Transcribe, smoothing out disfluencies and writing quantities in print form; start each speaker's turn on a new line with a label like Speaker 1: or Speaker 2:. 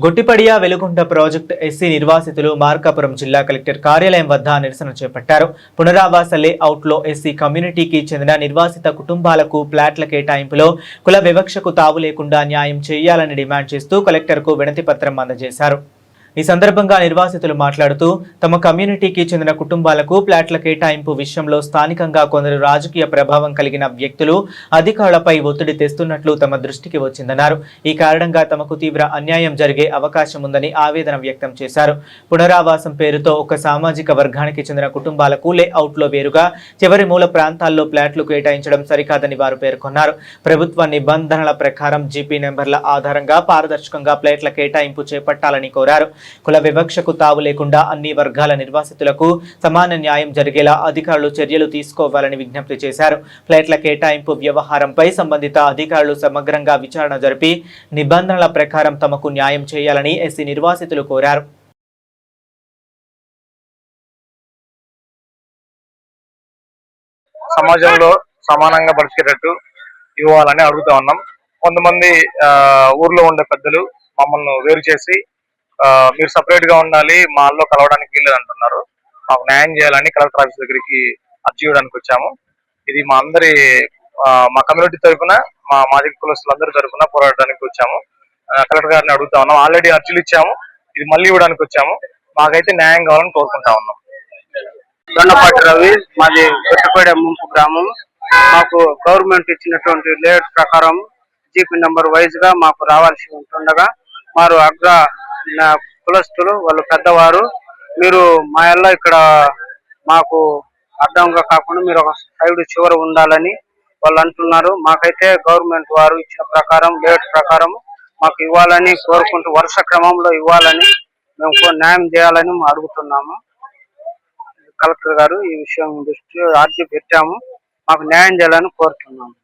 Speaker 1: గొట్టిపడియ Veligonda project SC నిర్వాసితులు మార్కాపురం జిల్లా collector కార్యాలయం వద్ద నిరసన చేపట్టారు. పునరావాస లేఅవుట్లో ఎస్సీ కమ్యూనిటీకి చెందిన నిర్వాసిత కుటుంబాలకు ఫ్లాట్ల కేటాయింపులో కుల వివక్షకు తావు లేకుండా న్యాయం చేయాలని డిమాండ్ చేస్తూ కలెక్టర్కు వినతి పత్రం అందజేశారు. ఈ సందర్భంగా నిర్వాసితులు మాట్లాడుతూ తమ కమ్యూనిటీకి చెందిన కుటుంబాలకు ఫ్లాట్ల కేటాయింపు విషయంలో స్థానికంగా కొందరు రాజకీయ ప్రభావం కలిగిన వ్యక్తులు అధికారులపై ఒత్తిడి తెస్తున్నట్లు తమ దృష్టికి వచ్చిందన్నారు. ఈ కారణంగా తమకు తీవ్ర అన్యాయం జరిగే అవకాశం ఉందని ఆవేదన వ్యక్తం చేశారు. పునరావాసం పేరుతో ఒక సామాజిక వర్గానికి చెందిన కుటుంబాలకు లేఅవుట్లో వేరుగా చివరి మూల ప్రాంతాల్లో ఫ్లాట్లు కేటాయించడం సరికాదని వారు పేర్కొన్నారు. ప్రభుత్వ నిబంధనల ప్రకారం జీపీ నెంబర్ల ఆధారంగా పారదర్శకంగా ఫ్లాట్ల కేటాయింపు చేపట్టాలని కోరారు. కుల వివక్షకు తావు లేకుండా అన్ని వర్గాల నిర్వాసితులకు సమాన న్యాయం జరిగేలా అధికారులు చర్యలు తీసుకోవాలని విజ్ఞప్తి చేశారు. ఫ్లాట్ల కేటాయింపు వ్యవహారంపై సంబంధిత అధికారులు సమగ్రంగా విచారణ జరిపి నిబంధనల ప్రకారం తమకు న్యాయం చేయాలని ఎస్సీ నిర్వాసితులు కోరారు.
Speaker 2: సమాజంలో సమానంగా బతికేటట్టు ఇవ్వాలని అడుగుతా ఉన్నాం. కొంతమంది ఊర్లో ఉండే పెద్దలు మమ్మల్ని వేరు చేసి మీరు సపరేట్ గా ఉండాలి, మాల్లో కలవడానికి వీల్లేదు అంటున్నారు. మాకు న్యాయం చేయాలని కలెక్టర్ ఆఫీస్ దగ్గరికి అర్జీ ఇవ్వడానికి వచ్చాము. ఇది మా కమ్యూనిటీ తరఫున మా మాదిగ కులస్తులందరి తరఫున పోరాడడానికి వచ్చాము. కలెక్టర్ గారిని అడుగుతా ఉన్నాం. ఆల్రెడీ అర్జీలు ఇచ్చాము, ఇది మళ్ళీ ఇవ్వడానికి వచ్చాము. మాకైతే న్యాయం కావాలని కోరుకుంటా ఉన్నాం.
Speaker 3: దొండపాటి రవి, మాది గొట్టిపేడ ముంపు గ్రామం. మాకు గవర్నమెంట్ ఇచ్చినటువంటి లేట్ ప్రకారం జీపీ నెంబర్ వైజ్ గా మాకు రావాల్సి ఉంటుండగా వారు అగ్ర కులస్తులు వాళ్ళు పెద్దవారు, మీరు మా ఎల్లా ఇక్కడ మాకు అడ్డంగా కాకుండా మీరు ఒక సైడ్ చివర ఉండాలని వాళ్ళు అంటున్నారు. మాకైతే గవర్నమెంట్ వారు ఇచ్చిన ప్రకారం లేట్ ప్రకారం మాకు ఇవ్వాలని కోరుకుంటూ వరుస క్రమంలో ఇవ్వాలని మేము న్యాయం చేయాలని అడుగుతున్నాము. కలెక్టర్ గారు ఈ విషయం దృష్టి ఆర్జీ పెట్టాము, మాకు న్యాయం చేయాలని కోరుతున్నాము.